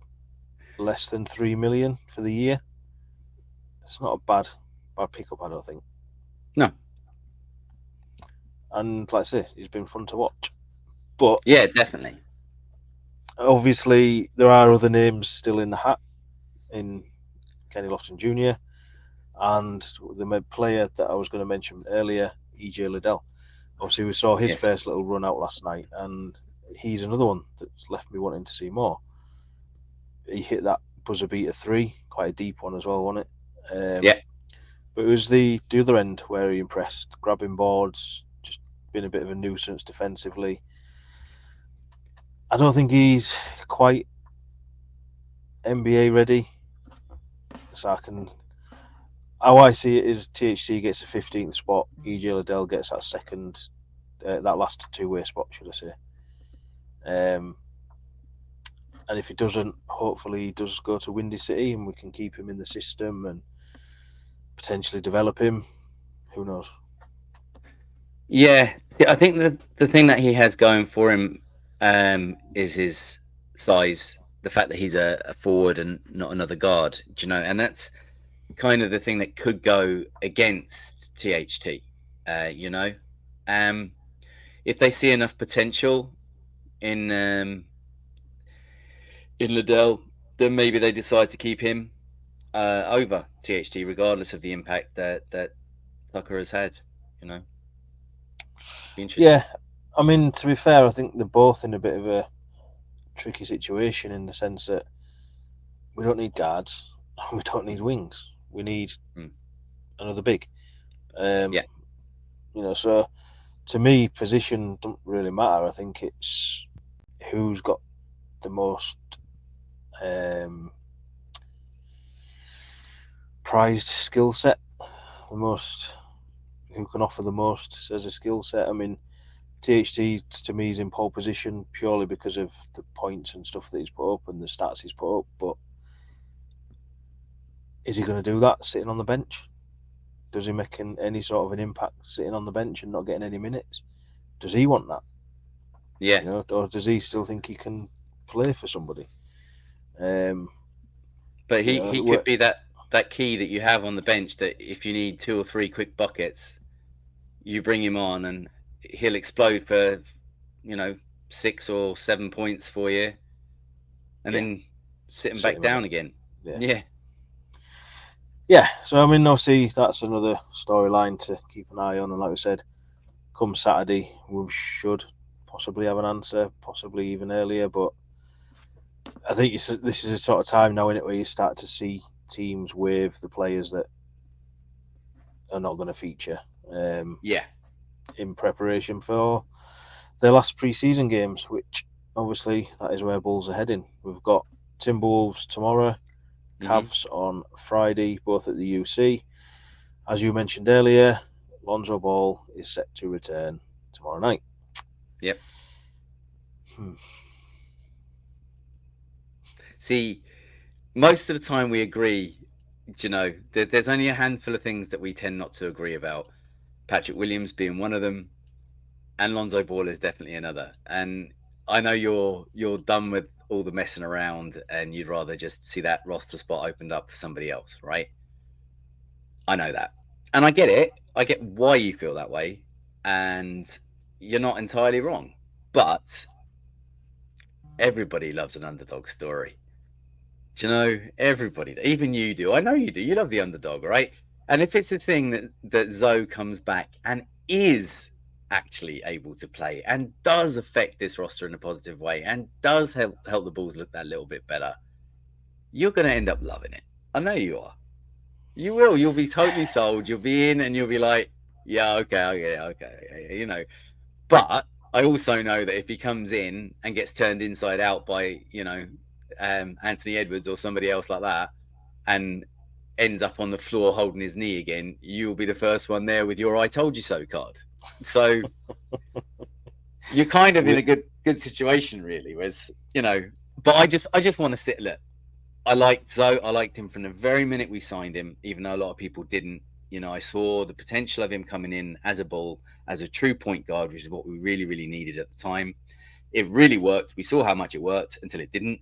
less than 3 million for the year, it's not a bad pickup, I don't think. No. And like I say, he's been fun to watch. But yeah, definitely. Obviously, there are other names still in the hat, in Kenneth Lofton Jr. and the player that I was going to mention earlier, EJ Liddell. Obviously, we saw his first little run out last night, and he's another one that's left me wanting to see more. He hit that buzzer beater 3, quite a deep one as well, wasn't it? Yeah. But it was the other end where he impressed, grabbing boards, just being a bit of a nuisance defensively. I don't think he's quite NBA ready. So how I see it is THC gets a 15th spot, EJ Liddell gets that second that last two-way spot, should I say. And if he doesn't, hopefully he does go to Windy City and we can keep him in the system and potentially develop him. Who knows? Yeah, see, I think the thing that he has going for him is his size, the fact that he's a forward and not another guard, do you know? And that's kind of the thing that could go against THT, you know? If they see enough potential in Liddell, then maybe they decide to keep him over THT, regardless of the impact that Tucker has had, you know? Be interesting. Yeah, I mean, to be fair, I think they're both in a bit of a tricky situation in the sense that we don't need guards, we don't need wings, we need another big. Yeah. You know, so to me, position doesn't really matter. I think it's who's got the most prized skill set, the most, who can offer the most as a skill set. I mean, THT to me is in pole position purely because of the points and stuff that he's put up and the stats he's put up. But is he going to do that sitting on the bench? Does he make any sort of an impact sitting on the bench and not getting any minutes? Does he want that? Yeah. You know, or does he still think he can play for somebody? But he could be that key that you have on the bench that if you need 2 or 3 quick buckets, you bring him on and he'll explode for, 6 or 7 points for you, and then sit him back down again. Yeah. So I mean, obviously that's another storyline to keep an eye on, and like we said, come Saturday we should possibly have an answer, possibly even earlier. But I think this is a sort of time now, innit, where you start to see teams waive the players that are not going to feature. In preparation for their last pre-season games, which obviously that is where Bulls are heading. We've got Timberwolves tomorrow, Cavs on Friday, both at the UC. As you mentioned earlier, Lonzo Ball is set to return tomorrow night. Yep. See, most of the time we agree, there's only a handful of things that we tend not to agree about. Patrick Williams being one of them, and Lonzo Ball is definitely another. And I know you're done with all the messing around and you'd rather just see that roster spot opened up for somebody else, right? I know that. And I get it. I get why you feel that way. And you're not entirely wrong. But everybody loves an underdog story. Do you know? Everybody, even you do. I know you do. You love the underdog, right? And if it's a thing that Zoe comes back and is actually able to play and does affect this roster in a positive way and does help the Bulls look that little bit better, you're going to end up loving it. I know you are. You will. You'll be totally sold. You'll be in and you'll be like, yeah, okay. But I also know that if he comes in and gets turned inside out by, Anthony Edwards or somebody else like that and ends up on the floor holding his knee again, you'll be the first one there with your I told you so card. So you're kind of in a good situation, really. Whereas, but I just want to sit. Look, I liked Zoe. I liked him from the very minute we signed him, even though a lot of people didn't. I saw the potential of him coming in as a Bull, as a true point guard, which is what we really, really needed at the time. It really worked. We saw how much it worked until it didn't.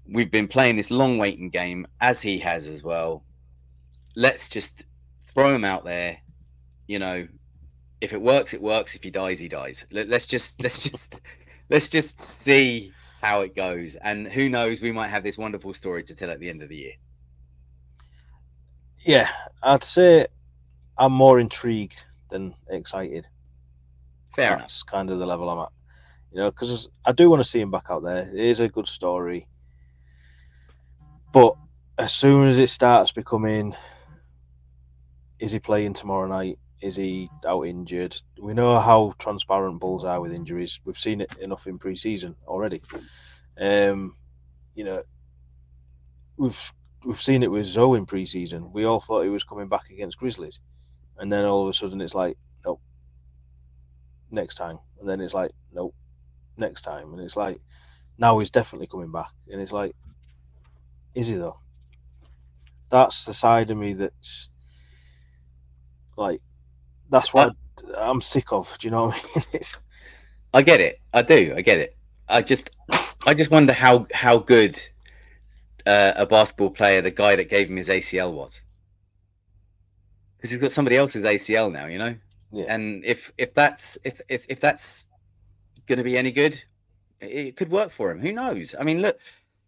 We've been playing this long waiting game, as he has as well. Let's just throw him out there. If it works, it works. If he dies, he dies. Let's just see how it goes. And who knows, we might have this wonderful story to tell at the end of the year. Yeah, I'd say I'm more intrigued than excited. Fair That's kind of the level I'm at. Because I do want to see him back out there. It is a good story. But as soon as it starts becoming, is he playing tomorrow night? Is he out injured? We know how transparent Bulls are with injuries. We've seen it enough in pre-season already. We've seen it with Zoe in pre-season. We all thought he was coming back against Grizzlies, and then all of a sudden it's like, nope, next time. And then it's like, nope, next time. And it's like, now he's definitely coming back. And it's like, is he though? That's the side of me that's like, that's what I'm sick of. Do you know what I mean? I get it. I do. I get it. I just wonder how good a basketball player the guy that gave him his ACL was, because he's got somebody else's ACL now, you know. Yeah. And if that's going to be any good, it could work for him. Who knows? I mean, look,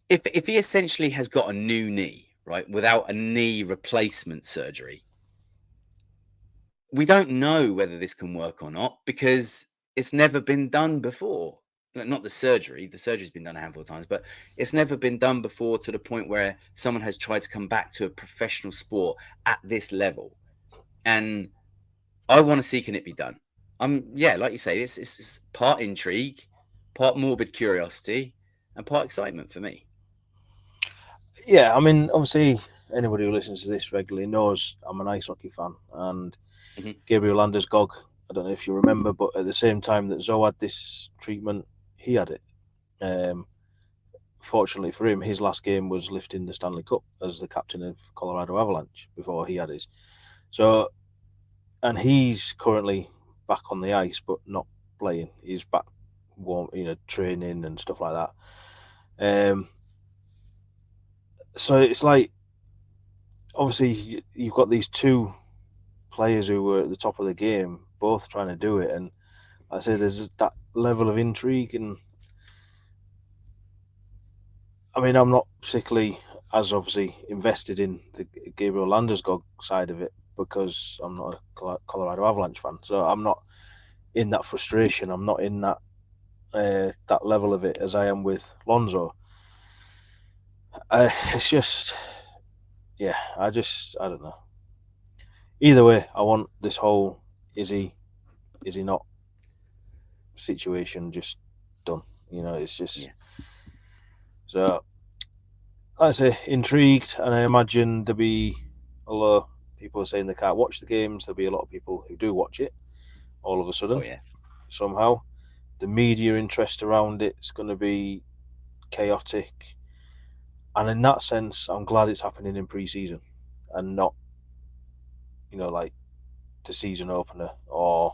if he essentially has got a new knee, right, without a knee replacement surgery, we don't know whether this can work or not, because it's never been done before. Not the surgery. The surgery's been done a handful of times, but it's never been done before to the point where someone has tried to come back to a professional sport at this level. And I want to see, can it be done? Like you say, it's part intrigue, part morbid curiosity, and part excitement for me. Yeah, I mean, obviously, anybody who listens to this regularly knows I'm an ice hockey fan, and Gabriel Landeskog, I don't know if you remember, but at the same time that Zoe had this treatment, he had it. Fortunately for him, his last game was lifting the Stanley Cup as the captain of Colorado Avalanche before he had his. So, and he's currently back on the ice, but not playing. He's back, training and stuff like that. So it's like, obviously, you've got these two players who were at the top of the game, both trying to do it, and I say there's that level of intrigue. And I mean, I'm not particularly as obviously invested in the Gabriel Landeskog side of it, because I'm not a Colorado Avalanche fan, so I'm not in that frustration. I'm not in that that level of it as I am with Lonzo. It's just, yeah, I don't know. Either way, I want this whole is he not situation just done. It's just So I say intrigued, and I imagine there'll be, although people are saying they can't watch the games, there'll be a lot of people who do watch it all of a sudden. Somehow the media interest around it's going to be chaotic, and in that sense I'm glad it's happening in pre-season and not like the season opener or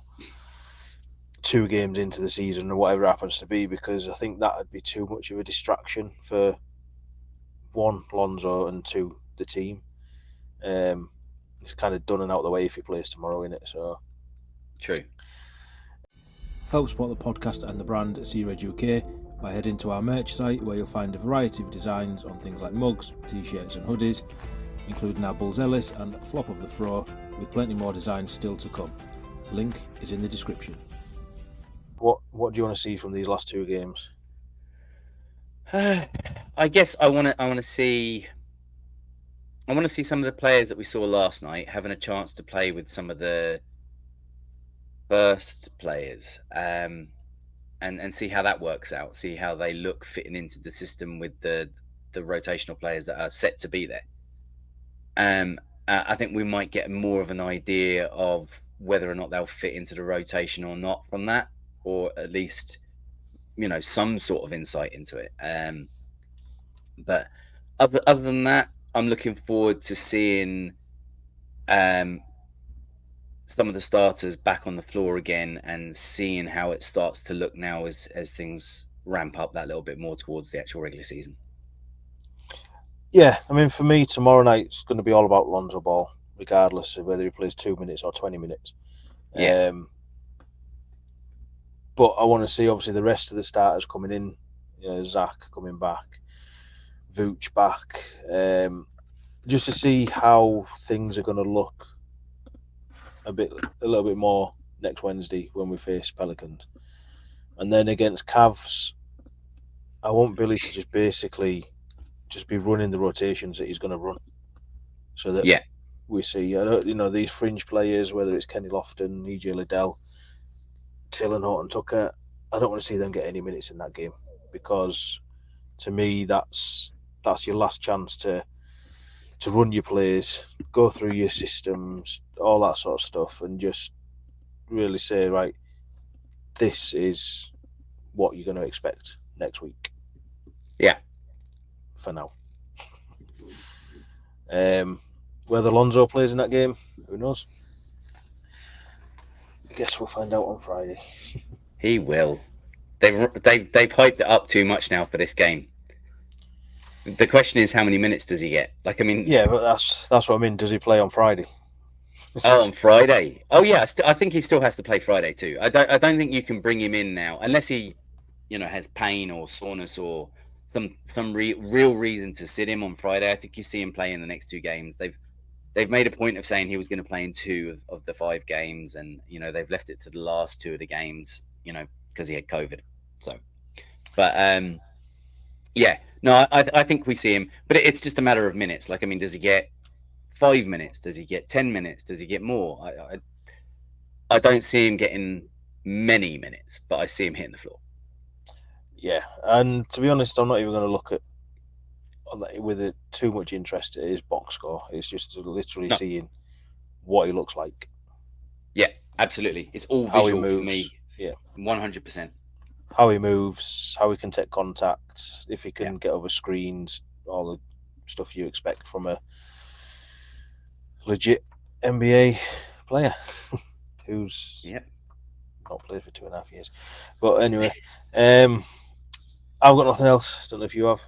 2 games into the season or whatever it happens to be, because I think that would be too much of a distraction for 1, Lonzo, and 2, the team. It's kind of done and out of the way if he plays tomorrow, innit? So true. Help support the podcast and the brand at C-Reg UK by heading to our merch site, where you'll find a variety of designs on things like mugs, t-shirts and hoodies, including our Buzelis and Flop of the Fro, with plenty more designs still to come. Link is in the description. What do you want to see from these last 2 games? I guess I want to see some of the players that we saw last night having a chance to play with some of the first players, and see how that works out. See how they look fitting into the system with the rotational players that are set to be there. I think we might get more of an idea of whether or not they'll fit into the rotation or not from that, or at least some sort of insight into it. But other than that, I'm looking forward to seeing some of the starters back on the floor again, and seeing how it starts to look now as things ramp up that little bit more towards the actual regular season. Yeah, I mean, for me, tomorrow night's going to be all about Lonzo Ball, regardless of whether he plays 2 minutes or 20 minutes. Yeah. But I want to see, obviously, the rest of the starters coming in. Zach coming back, Vooch back, just to see how things are going to look a little bit more next Wednesday when we face Pelicans. And then against Cavs, I want Billy to just basically just be running the rotations that he's going to run, so that we see, these fringe players, whether it's Kenneth Lofton, EJ Liddell, Talen Horton Tucker, I don't want to see them get any minutes in that game, because to me that's your last chance to run your plays, go through your systems, all that sort of stuff, and just really say, right, this is what you're going to expect next week. Yeah. For now. Whether Lonzo plays in that game, who knows? I guess we'll find out on Friday. He will. They've hyped it up too much now for this game. The question is, how many minutes does he get? Like, I mean, yeah, but that's what I mean. Does he play on Friday? Oh, on Friday. Oh, yeah. I think he still has to play Friday too. I don't think you can bring him in now unless he, has pain or soreness or some real reason to sit him on Friday. I think you see him play in the next 2 games. They've made a point of saying he was going to play in 2 of the 5 games, and they've left it to the last 2 of the games, because he had COVID. So, but yeah, no, I think we see him, but it's just a matter of minutes. Like, I mean, does he get 5 minutes? Does he get 10 minutes? Does he get more? I don't see him getting many minutes, but I see him hitting the floor. Yeah, and to be honest, I'm not even going to look at with too much interest at his box score. It's just literally seeing what he looks like. Yeah, absolutely. It's all visual for me. Yeah, 100%. How he moves, how he can take contact, if he can get over screens, all the stuff you expect from a legit NBA player who's not played for 2.5 years. But anyway, I've got nothing else. Don't know if you have.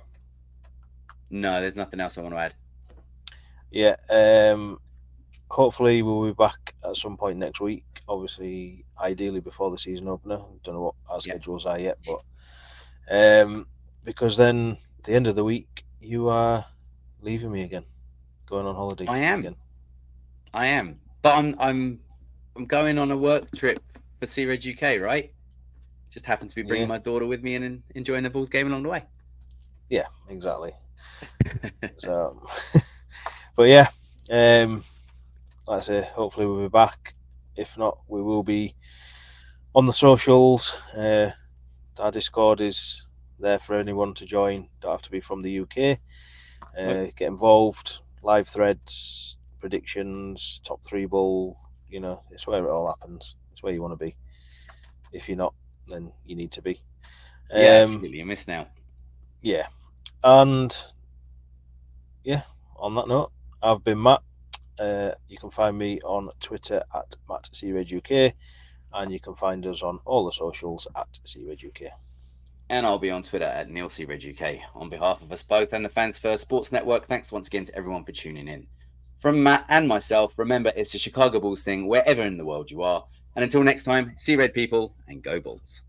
No, there's nothing else I want to add. Yeah. Hopefully we'll be back at some point next week. Obviously, ideally before the season opener. Don't know what our schedules are yet, but because then at the end of the week you are leaving me again, going on holiday. I am. Again. I am, but I'm going on a work trip for Sea Red UK, right? Just happen to be bringing my daughter with me and enjoying the Bulls game along the way. Yeah, exactly. So, but yeah, like I say, hopefully we'll be back. If not, we will be on the socials. Our Discord is there for anyone to join. Don't have to be from the UK. Get involved. Live threads, predictions, top 3 Bull. It's where it all happens. It's where you want to be. If you're not, then you need to be. Yeah, absolutely. You're missing out. Yeah. And yeah, on that note, I've been Matt. You can find me on Twitter at MattCRedUK, and you can find us on all the socials at CRedUK. And I'll be on Twitter at NeilCRedUK. On behalf of us both and the Fans First Sports Network, thanks once again to everyone for tuning in. From Matt and myself, remember it's a Chicago Bulls thing wherever in the world you are. And until next time, see Red people and go Bulls.